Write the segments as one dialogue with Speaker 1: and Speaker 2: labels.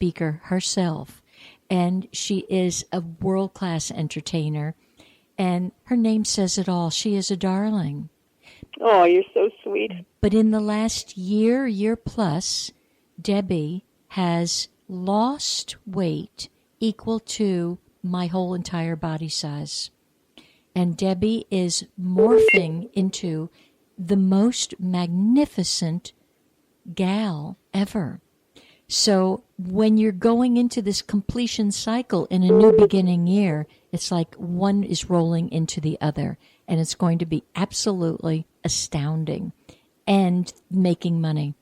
Speaker 1: speaker herself, and she is a world-class entertainer, and her name says it all. She is a darling.
Speaker 2: Oh, you're so sweet.
Speaker 1: But in the last year plus, Debbie has lost weight equal to my whole entire body size. And Debbie is morphing into the most magnificent gal ever. So when you're going into this completion cycle in a new beginning year, it's like one is rolling into the other, and it's going to be absolutely astounding and making money.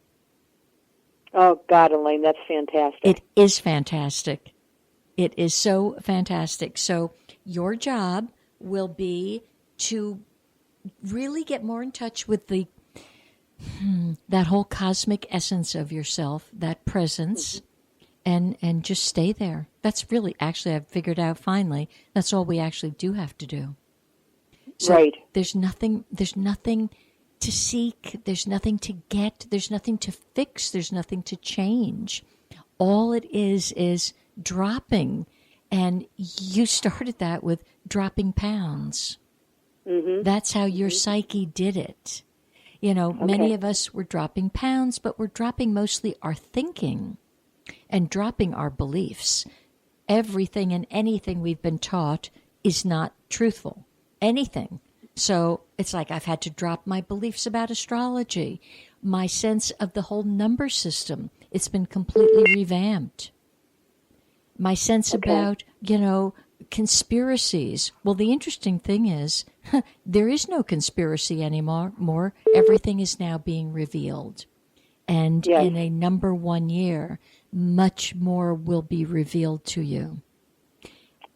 Speaker 2: Oh, God, Elaine, that's fantastic.
Speaker 1: It is fantastic. It is so fantastic. So your job will be to really get more in touch with that whole cosmic essence of yourself, that presence, and just stay there. That's really, actually, I've figured out finally, that's all we actually do have to do. So
Speaker 2: right.
Speaker 1: There's nothing to seek, there's nothing to get, there's nothing to fix, there's nothing to change. All it is dropping. And you started that with dropping pounds.
Speaker 2: Mm-hmm.
Speaker 1: That's how your psyche did it. You know, many of us were dropping pounds, but we're dropping mostly our thinking and dropping our beliefs. Everything and anything we've been taught is not truthful. Anything. So it's like I've had to drop my beliefs about astrology, my sense of the whole number system. It's been completely revamped. My sense about, conspiracies. Well, the interesting thing is, there is no conspiracy anymore. Everything is now being revealed. And in a number 1 year, much more will be revealed to you.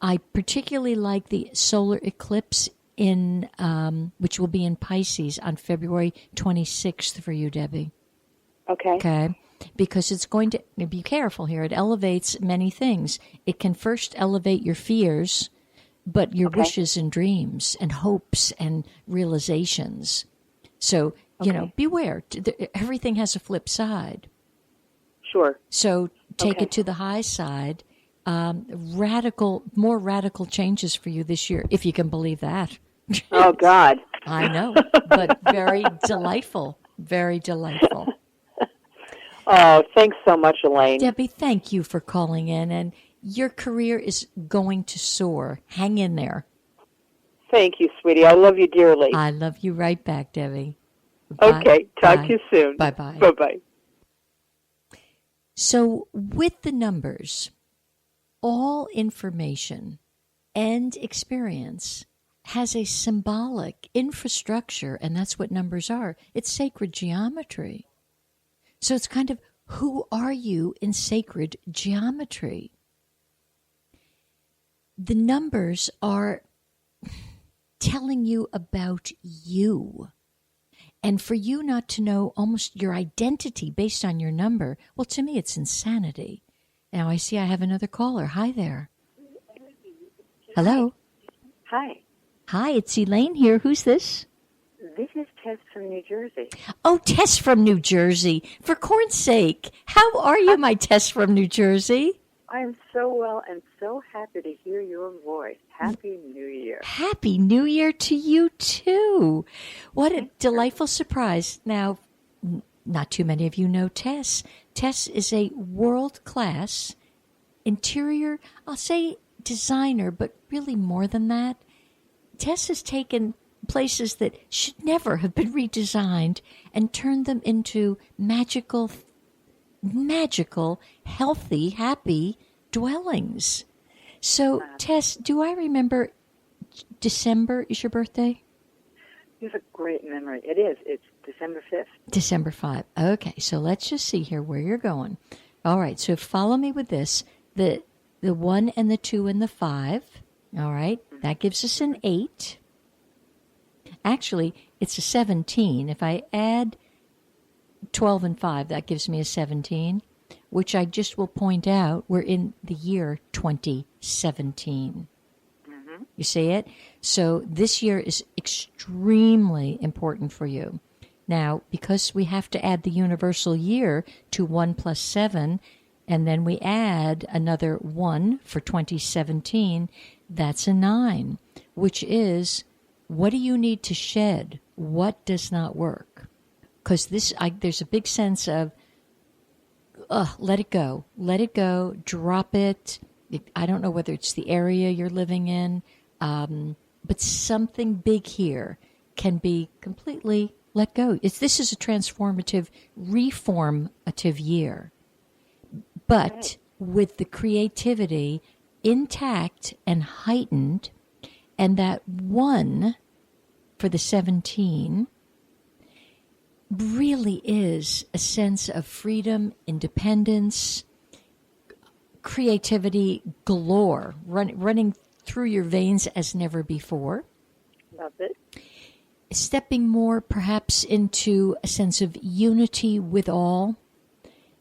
Speaker 1: I particularly like the solar eclipse which will be in Pisces on February 26th for you, Debbie. Okay. Because it's going to, be careful here, it elevates many things. It can first elevate your fears, but your wishes and dreams and hopes and realizations. So, beware. Everything has a flip side.
Speaker 2: Sure.
Speaker 1: So take it to the high side. More radical changes for you this year, if you can believe that.
Speaker 2: Oh, God.
Speaker 1: I know, but very delightful. Very delightful.
Speaker 2: Oh, thanks so much, Elaine.
Speaker 1: Debbie, thank you for calling in, and your career is going to soar. Hang in there.
Speaker 2: Thank you, sweetie. I love you dearly.
Speaker 1: I love you right back, Debbie. Bye.
Speaker 2: Okay, talk
Speaker 1: Bye.
Speaker 2: to you soon.
Speaker 1: Bye-bye.
Speaker 2: Bye-bye.
Speaker 1: So with the numbers, all information and experience has a symbolic infrastructure, and that's what numbers are. It's sacred geometry. So it's kind of, who are you in sacred geometry? The numbers are telling you about you. And for you not to know almost your identity based on your number, well, to me, it's insanity. Now, I see I have another caller. Hi there. Hello.
Speaker 3: Hi.
Speaker 1: Hi, it's Elaine here. Who's this?
Speaker 3: This is Tess from New Jersey.
Speaker 1: Oh, Tess from New Jersey. For corn's sake. How are you, my Tess from New Jersey?
Speaker 3: I'm so well and so happy to hear your voice. Happy New Year.
Speaker 1: Happy New Year to you, too. What a delightful surprise. Now, not too many of you know Tess. Tess is a world-class interior, I'll say designer, but really more than that. Tess has taken places that should never have been redesigned and turned them into magical, healthy, happy dwellings. So, Tess, do I remember December is your birthday?
Speaker 3: You have a great memory. It is. It's December 5th.
Speaker 1: December 5th. Okay, so let's just see here where you're going. All right, so follow me with this. The 1 and the 2 and the 5. All right, that gives us an 8. Actually, it's a 17. If I add 12 and 5, that gives me a 17, which I just will point out, we're in the year 2017. Mm-hmm. You see it? So this year is extremely important for you. Now, because we have to add the universal year to 1 plus 7, And then we add another 1 for 2017. That's a 9, which is, what do you need to shed? What does not work? Because there's a big sense of, let it go, drop it. I don't know whether it's the area you're living in, but something big here can be completely let go. This is a transformative, reformative year, but with the creativity intact and heightened, and that 1 for the 17 really is a sense of freedom, independence, creativity galore, running through your veins as never before.
Speaker 3: Love it.
Speaker 1: Stepping more perhaps into a sense of unity with all.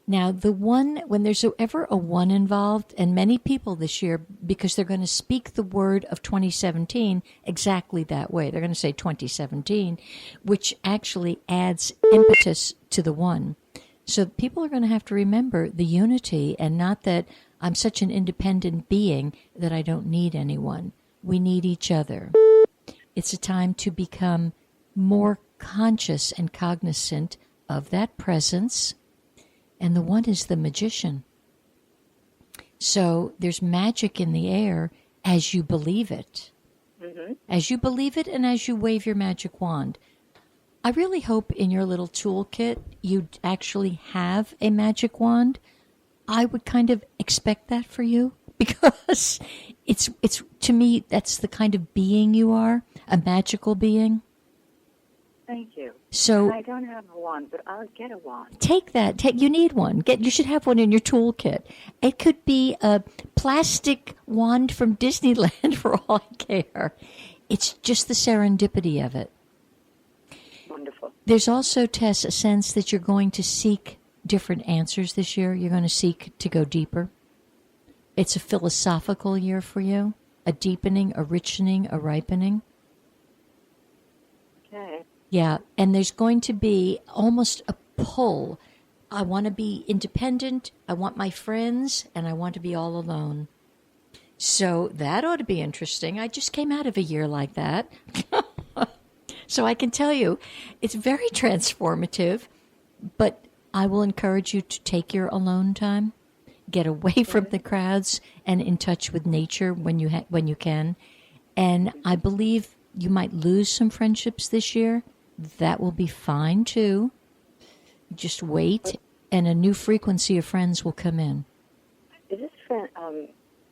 Speaker 1: Now, the 1, when there's ever a 1 involved, and many people this year, because they're going to speak the word of 2017 exactly that way. They're going to say 2017, which actually adds impetus to the 1. So people are going to have to remember the unity, and not that I'm such an independent being that I don't need anyone. We need each other. It's a time to become more conscious and cognizant of that presence. And the 1 is the magician. So there's magic in the air as you believe it. Mm-hmm. As you believe it and as you wave your magic wand. I really hope in your little toolkit you actually have a magic wand. I would kind of expect that for you, because it's to me, that's the kind of being you are, a magical being.
Speaker 3: Thank you.
Speaker 1: So
Speaker 3: I don't have a wand, but I'll get a wand.
Speaker 1: Take that. You need one. You should have one in your toolkit. It could be a plastic wand from Disneyland for all I care. It's just the serendipity of it.
Speaker 3: Wonderful.
Speaker 1: There's also, Tess, a sense that you're going to seek different answers this year. You're going to seek to go deeper. It's a philosophical year for you, a deepening, a richening, a ripening.
Speaker 3: Okay.
Speaker 1: Yeah, and there's going to be almost a pull. I want to be independent, I want my friends, and I want to be all alone. So that ought to be interesting. I just came out of a year like that. So I can tell you, it's very transformative, but I will encourage you to take your alone time, get away from the crowds, and in touch with nature when you can. And I believe you might lose some friendships this year. That will be fine too. Just wait, and a new frequency of friends will come in.
Speaker 3: Is this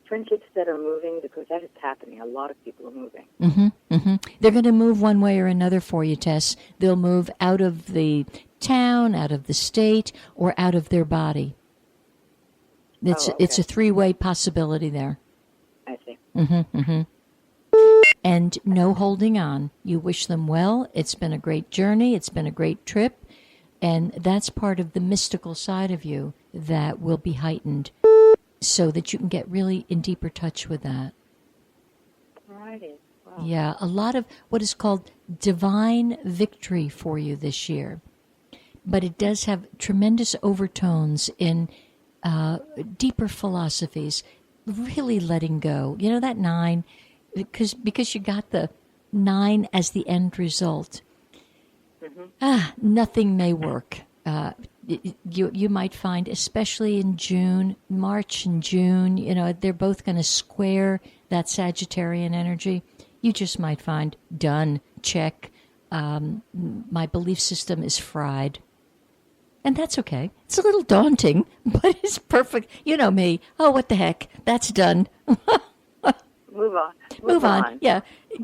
Speaker 3: friendships that are moving? Because that is happening. A lot of people are moving.
Speaker 1: Mm-hmm, mm-hmm. They're going to move one way or another for you, Tess. They'll move out of the town, out of the state, or out of their body. It's a 3-way possibility there.
Speaker 3: I see.
Speaker 1: Mm-hmm, mm-hmm. And no holding on. You wish them well. It's been a great journey. It's been a great trip. And that's part of the mystical side of you that will be heightened so that you can get really in deeper touch with that.
Speaker 3: Alrighty. Wow.
Speaker 1: Yeah, a lot of what is called divine victory for you this year. But it does have tremendous overtones in deeper philosophies, really letting go. You know, that 9... Because you got the 9 as the end result. Mm-hmm. Nothing may work. You might find, especially in March and June, they're both going to square that Sagittarian energy. You just might find, done, check. My belief system is fried. And that's okay. It's a little daunting, but it's perfect. You know me. Oh, what the heck? That's done.
Speaker 3: Move on.
Speaker 1: Move on. Yeah.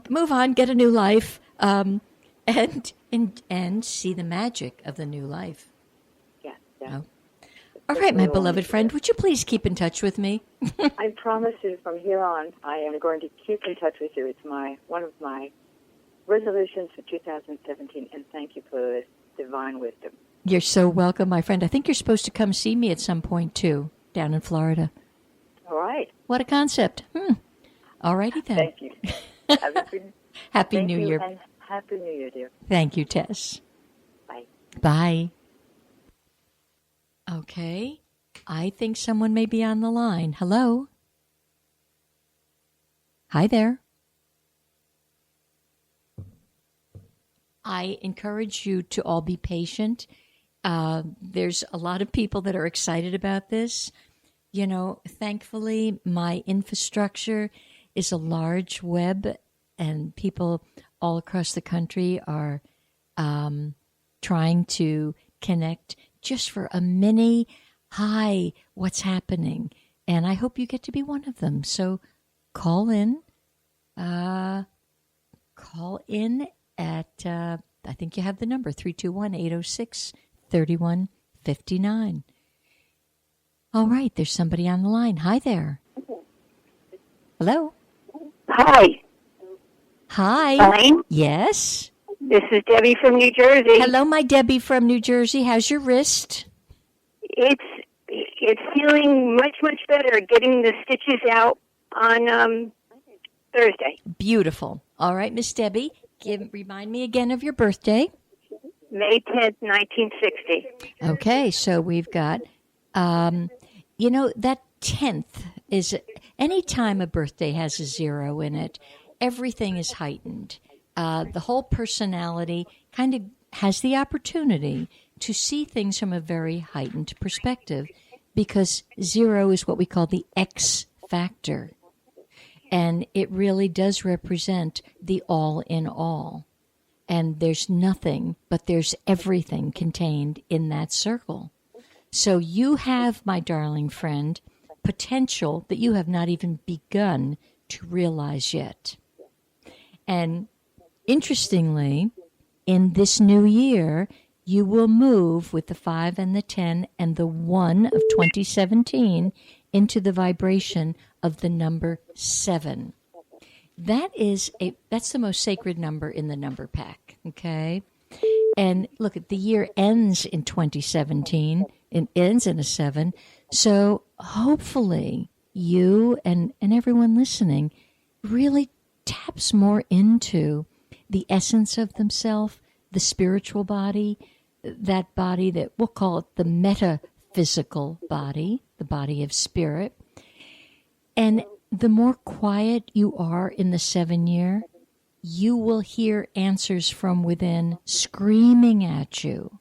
Speaker 1: Move on, get a new life, and see the magic of the new life.
Speaker 3: Yeah.
Speaker 1: Oh. All right, my beloved friend, would you please keep in touch with me?
Speaker 3: I promise you from here on, I am going to keep in touch with you. It's one of my resolutions for 2017, and thank you for this divine wisdom.
Speaker 1: You're so welcome, my friend. I think you're supposed to come see me at some point, too, down in Florida.
Speaker 3: All right.
Speaker 1: What a concept. All righty then.
Speaker 3: Thank you.
Speaker 1: Happy New Year.
Speaker 3: And Happy New Year, dear.
Speaker 1: Thank you, Tess.
Speaker 3: Bye.
Speaker 1: Bye. Okay. I think someone may be on the line. Hello? Hi there. I encourage you to all be patient. There's a lot of people that are excited about this. You know, thankfully, my infrastructure is a large web, and people all across the country are trying to connect just for a mini, hi, what's happening? And I hope you get to be one of them. So call in. Call in at, I think you have the number, 321-806-3159. All right, there's somebody on the line. Hi there. Hello?
Speaker 4: Hi.
Speaker 1: Hi.
Speaker 4: Elaine?
Speaker 1: Yes?
Speaker 4: This is Debbie from New Jersey.
Speaker 1: Hello, my Debbie from New Jersey. How's your wrist?
Speaker 4: It's feeling much better. Getting the stitches out on Thursday.
Speaker 1: Beautiful. All right, Miss Debbie, remind me again of your birthday.
Speaker 4: May 10th, 1960.
Speaker 1: Okay, so we've got, that 10th is, any time a birthday has a 0 in it, everything is heightened. The whole personality kind of has the opportunity to see things from a very heightened perspective, because 0 is what we call the X factor. And it really does represent the all in all. And there's nothing, but there's everything contained in that circle. So you have, my darling friend, potential that you have not even begun to realize yet. And interestingly, in this new year, you will move with the 5 and the 10 and the 1 of 2017 into the vibration of the number 7. That's the most sacred number in the number pack, okay? And look, the year ends in 2017. It ends in a 7. So hopefully you and everyone listening really taps more into the essence of themselves, the spiritual body, that body that we'll call it the metaphysical body, the body of spirit. And the more quiet you are in the 7 year, you will hear answers from within screaming at you.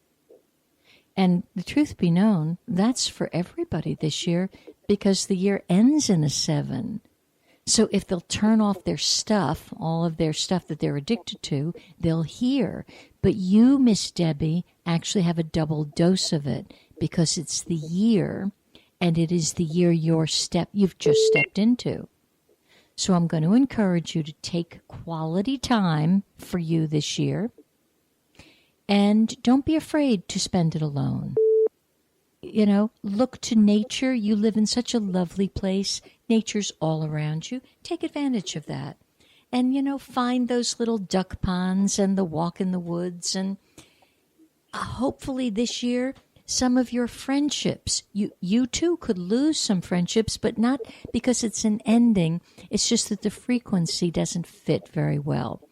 Speaker 1: And the truth be known, that's for everybody this year, because the year ends in a 7. So if they'll turn off their stuff, all of their stuff that they're addicted to, they'll hear. But you, Miss Debbie, actually have a double dose of it, because it's the year, and it is the year you've just stepped into. So I'm going to encourage you to take quality time for you this year, and don't be afraid to spend it alone. You know, look to nature. You live in such a lovely place. Nature's all around you. Take advantage of that. And, find those little duck ponds and the walk in the woods. And hopefully this year, some of your friendships, you too could lose some friendships, but not because it's an ending. It's just that the frequency doesn't fit very well.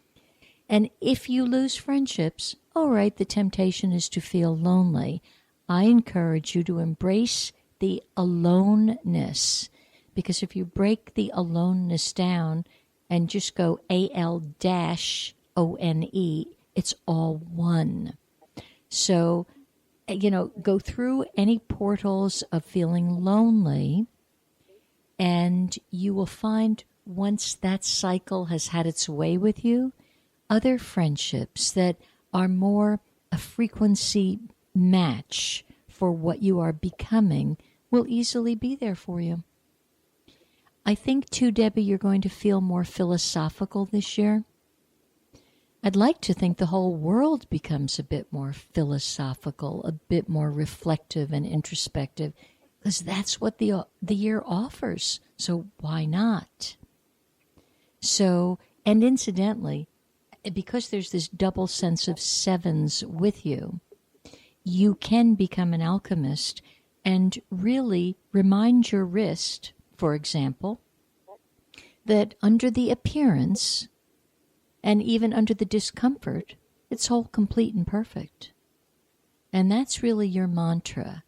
Speaker 1: And if you lose friendships, all right, the temptation is to feel lonely. I encourage you to embrace the aloneness, because if you break the aloneness down and just go AL-ONE, it's all one. So, go through any portals of feeling lonely, and you will find, once that cycle has had its way with you, other friendships that are more a frequency match for what you are becoming will easily be there for you. I think, too, Debbie, you're going to feel more philosophical this year. I'd like to think the whole world becomes a bit more philosophical, a bit more reflective and introspective, because that's what the year offers. So why not? So, and incidentally, because there's this double sense of 7s with you, you can become an alchemist and really remind your wrist, for example, that under the appearance and even under the discomfort, it's whole, complete, and perfect. And that's really your mantra.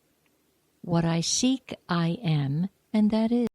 Speaker 1: What I seek, I am, and that is.